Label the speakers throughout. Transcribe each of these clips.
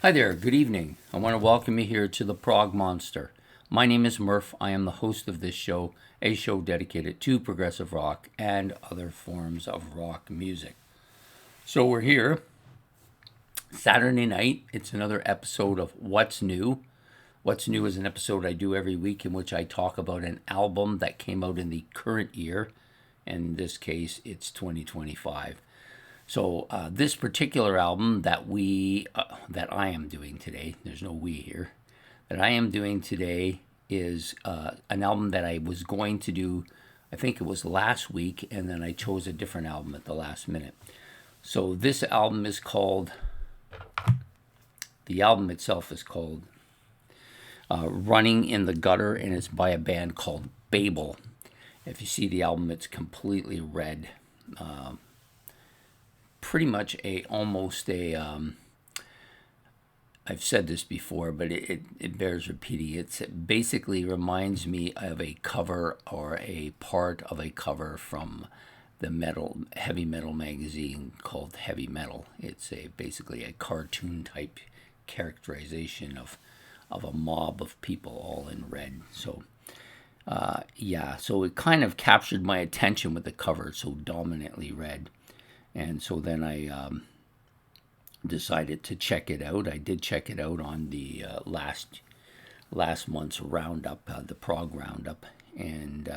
Speaker 1: Hi there, good evening. I want to welcome you here to the Prog Monster. My name is Murph. I am the host of this show, a show dedicated to progressive rock and other forms of rock music. So we're here Saturday night. It's another episode of What's New. What's New is an episode I do every week in which I talk about an album that came out in the current year. In this case, it's 2025. So this particular album that I am doing today, there's no we here, that I am doing today is an album that I was going to do, I think it was last week, and then I chose a different album at the last minute. So this album is called, the album itself is called Running in the Gutter, and it's by a band called Babel. If you see the album, it's completely red. Pretty much I've said this before, but it bears repeating. It basically reminds me of a cover or a part of a cover from the heavy metal magazine called Heavy Metal. It's basically a cartoon type characterization of a mob of people all in red. So so it kind of captured my attention with the cover, so dominantly red. And so then I decided to check it out. I did check it out on the last month's roundup, the Prog roundup, and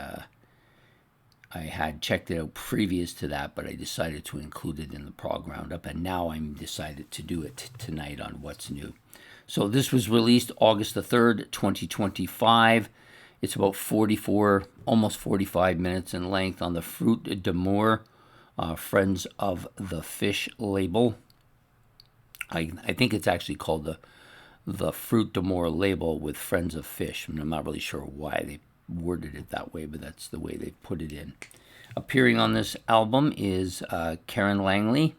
Speaker 1: I had checked it out previous to that, but I decided to include it in the Prog roundup, and now I'm decided to do it tonight on What's New. So this was released August the 3rd, 2025. It's about 44, almost 45 minutes in length on the Fruit d'Amour, Friends of the Fish label. I think it's actually called the Fruit d'Amour label with Friends of Fish. I'm not really sure why they worded it that way, but that's the way they put it in. Appearing on this album is Karen Langley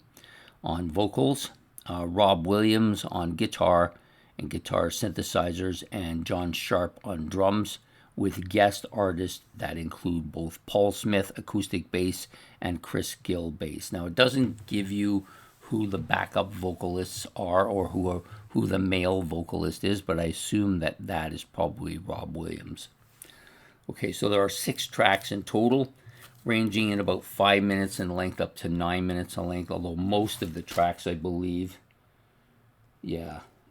Speaker 1: on vocals, Rob Williams on guitar and guitar synthesizers, and John Sharp on drums, with guest artists that include both Paul Smith, acoustic bass, and Chris Gill, bass. Now, it doesn't give you who the backup vocalists are or who the male vocalist is, but I assume that is probably Rob Williams. Okay, so there are 6 tracks in total, ranging in about 5 minutes in length up to 9 minutes in length, although most of the tracks, I believe,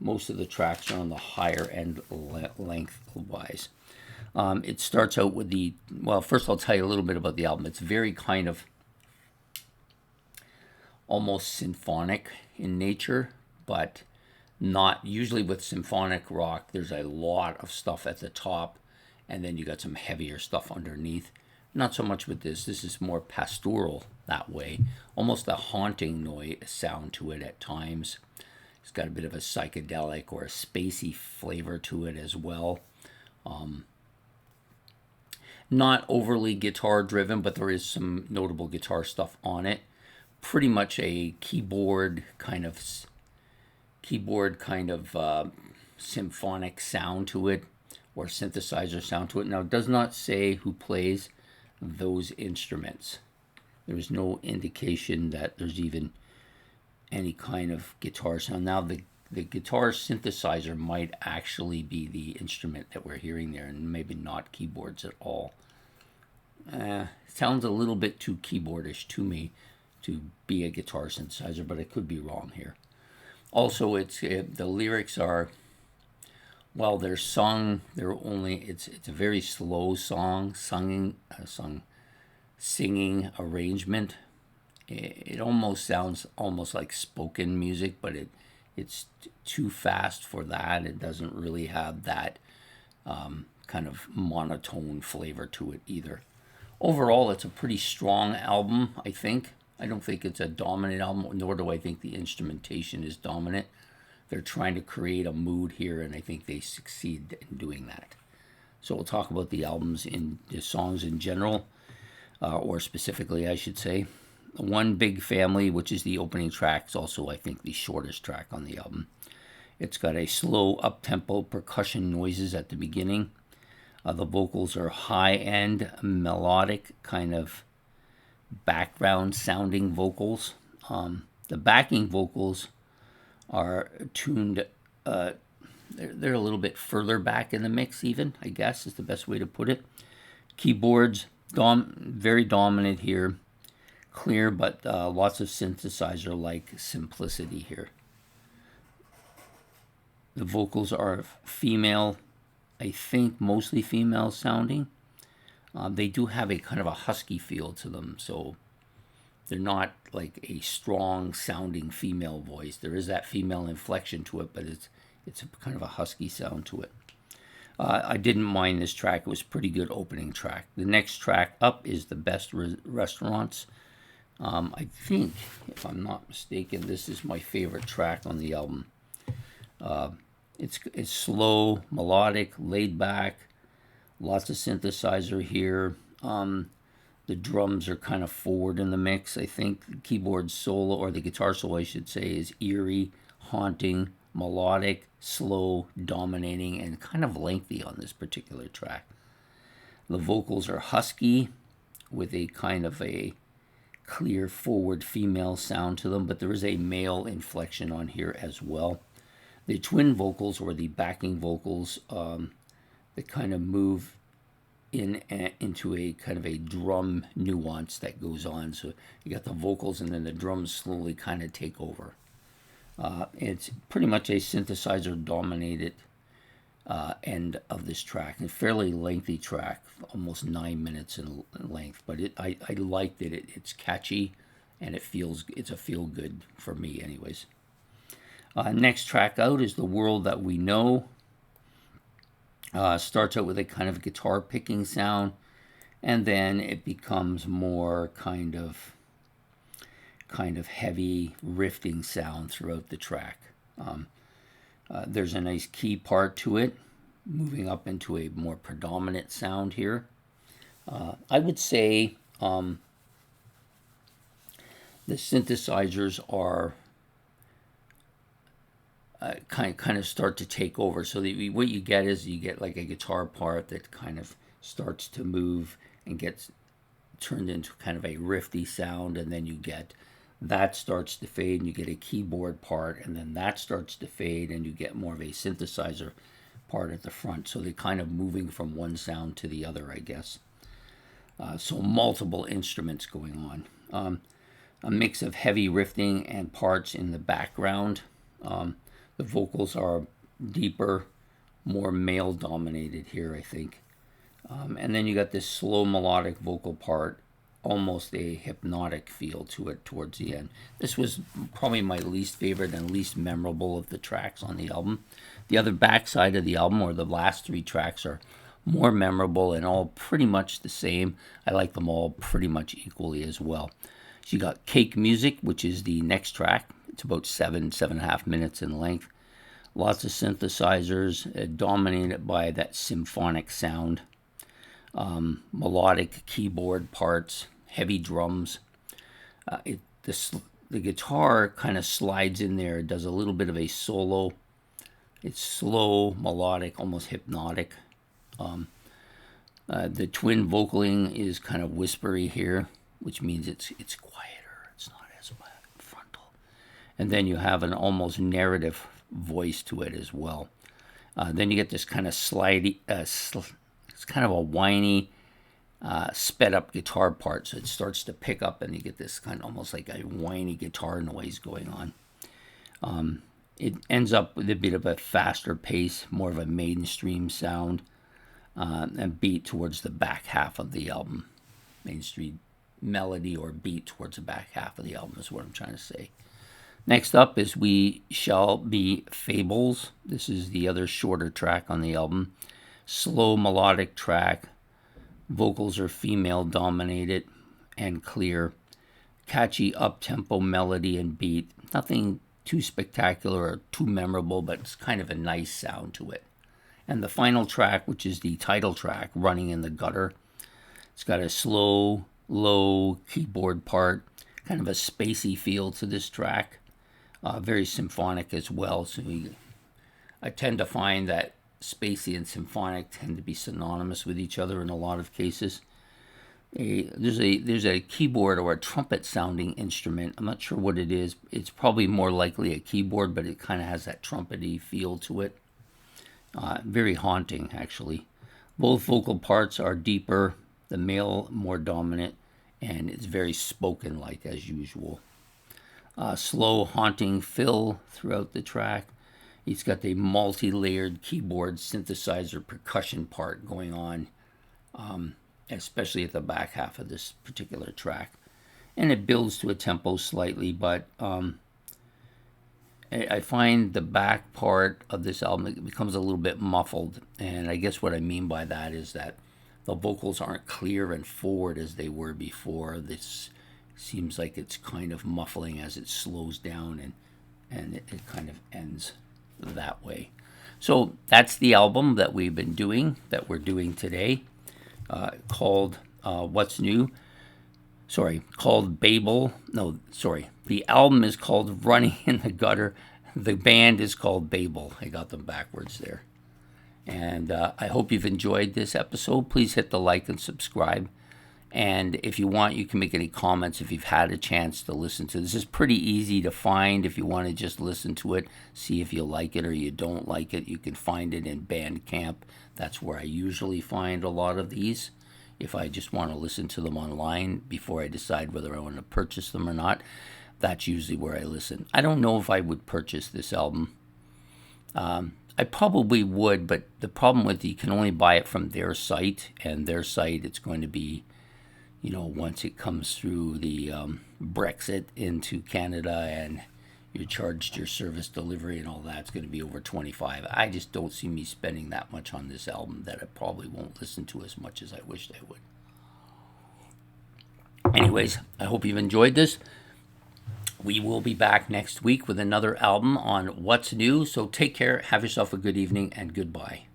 Speaker 1: most of the tracks are on the higher end length-wise. It starts out with first I'll tell you a little bit about the album. It's very kind of almost symphonic in nature, but not usually. With symphonic rock, there's a lot of stuff at the top, and then you got some heavier stuff underneath. Not so much with this. This is more pastoral that way, almost a haunting noise sound to it at times. It's got a bit of a psychedelic or a spacey flavor to it as well. Not overly guitar driven, but there is some notable guitar stuff on it. Pretty much a keyboard kind of symphonic sound to it, or synthesizer sound to it. Now, it does not say who plays those instruments. There is no indication that there's even any kind of guitar sound. Now, the guitar synthesizer might actually be the instrument that we're hearing there, and maybe not keyboards at all. Sounds a little bit too keyboardish to me to be a guitar synthesizer, but I could be wrong here. Also, the lyrics are, they're sung. It's a very slow singing arrangement. It almost sounds almost like spoken music, but it's too fast for that. It doesn't really have that kind of monotone flavor to it either. Overall, it's a pretty strong album, I think. I don't think it's a dominant album, nor do I think the instrumentation is dominant. They're trying to create a mood here, and I think they succeed in doing that. So we'll talk about the songs in general, or specifically, I should say. One Big Family, which is the opening track, is also, I think, the shortest track on the album. It's got a slow, up-tempo percussion noises at the beginning. The vocals are high-end, melodic, kind of background-sounding vocals. The backing vocals are tuned they're a little bit further back in the mix, even, I guess is the best way to put it. Keyboards, very dominant here. Clear, but lots of synthesizer-like simplicity here. The vocals are female, I think mostly female sounding. They do have a kind of a husky feel to them, so they're not like a strong sounding female voice. There is that female inflection to it, but it's a kind of a husky sound to it. I didn't mind this track. It was a pretty good opening track. The next track up is The Best Restaurants. I think, if I'm not mistaken, this is my favorite track on the album. It's slow, melodic, laid back, lots of synthesizer here. The drums are kind of forward in the mix. I think the keyboard solo, or the guitar solo I should say, is eerie, haunting, melodic, slow, dominating, and kind of lengthy on this particular track. The vocals are husky with a kind of a clear forward female sound to them, but there is a male inflection on here as well. The twin vocals, or the backing vocals, that kind of move into a kind of a drum nuance that goes on. So you got the vocals and then the drums slowly kind of take over. It's pretty much a synthesizer dominated end of this track. A fairly lengthy track, almost 9 minutes in length, but I liked it. It's catchy and it's a feel good for me anyways. Next track out is The World That We Know. Starts out with a kind of guitar picking sound, and then it becomes more kind of heavy riffing sound throughout the track. There's a nice key part to it, moving up into a more predominant sound here. I would say the synthesizers are kind of start to take over. So what you get is you get like a guitar part that kind of starts to move and gets turned into kind of a riffy sound, and then you get that starts to fade, and you get a keyboard part, and then that starts to fade, and you get more of a synthesizer part at the front. So they're kind of moving from one sound to the other, I guess. So multiple instruments going on. A mix of heavy riffing and parts in the background. The vocals are deeper, more male-dominated here, I think. And then you got this slow melodic vocal part, almost a hypnotic feel to it towards the end. This was probably my least favorite and least memorable of the tracks on the album. The other backside of the album, or the last three tracks, are more memorable and all pretty much the same. I like them all pretty much equally as well. So you got Cake Music, which is the next track. It's about 7.5 minutes in length. Lots of synthesizers, dominated by that symphonic sound. Melodic keyboard parts, heavy drums. The guitar kind of slides in there. It does a little bit of a solo. It's slow, melodic, almost hypnotic. The twin vocaling is kind of whispery here, which means it's quieter. It's not as frontal. And then you have an almost narrative voice to it as well. Then you get this kind of slidey, it's kind of a whiny, sped up guitar part. So it starts to pick up and you get this kind of almost like a whiny guitar noise going on. It ends up with a bit of a faster pace, more of a mainstream sound, and beat towards the back half of the album. Mainstream melody or beat towards the back half of the album is what I'm trying to say. Next up is We Shall Be Fables. This is the other shorter track on the album. Slow melodic track. Vocals are female dominated and clear. Catchy up-tempo melody and beat. Nothing too spectacular or too memorable, but it's kind of a nice sound to it. And the final track, which is the title track, Running in the Gutter. It's got a slow, low keyboard part, kind of a spacey feel to this track. Very symphonic as well. So I tend to find that spacey and symphonic tend to be synonymous with each other in a lot of cases. there's a keyboard or a trumpet sounding instrument. I'm not sure what it is. It's probably more likely a keyboard, but it kind of has that trumpety feel to it. Very haunting, actually. Both vocal parts are deeper, the male more dominant, and it's very spoken like as usual. Slow, haunting fill throughout the track. He's got the multi-layered keyboard synthesizer percussion part going on, especially at the back half of this particular track. And it builds to a tempo slightly, but I find the back part of this album, it becomes a little bit muffled. And I guess what I mean by that is that the vocals aren't clear and forward as they were before. This seems like it's kind of muffling as it slows down, and it kind of ends that way. So that's the album that we've been doing, that we're doing today, called What's New? Called Babel. No, sorry. The album is called Running in the Gutter. The band is called Babel. I got them backwards there. And I hope you've enjoyed this episode. Please hit the like and subscribe. And if you want, you can make any comments if you've had a chance to listen to this. It's pretty easy to find if you want to just listen to it, see if you like it or you don't like it. You can find it in Bandcamp. That's where I usually find a lot of these. If I just want to listen to them online before I decide whether I want to purchase them or not, that's usually where I listen. I don't know if I would purchase this album. I probably would, but the problem with you can only buy it from their site, and their site, it's going to be, once it comes through the Brexit into Canada and you're charged your service delivery and all that, it's going to be over $25. I just don't see me spending that much on this album that I probably won't listen to as much as I wished I would. Anyways, I hope you've enjoyed this. We will be back next week with another album on What's New. So take care, have yourself a good evening, and goodbye.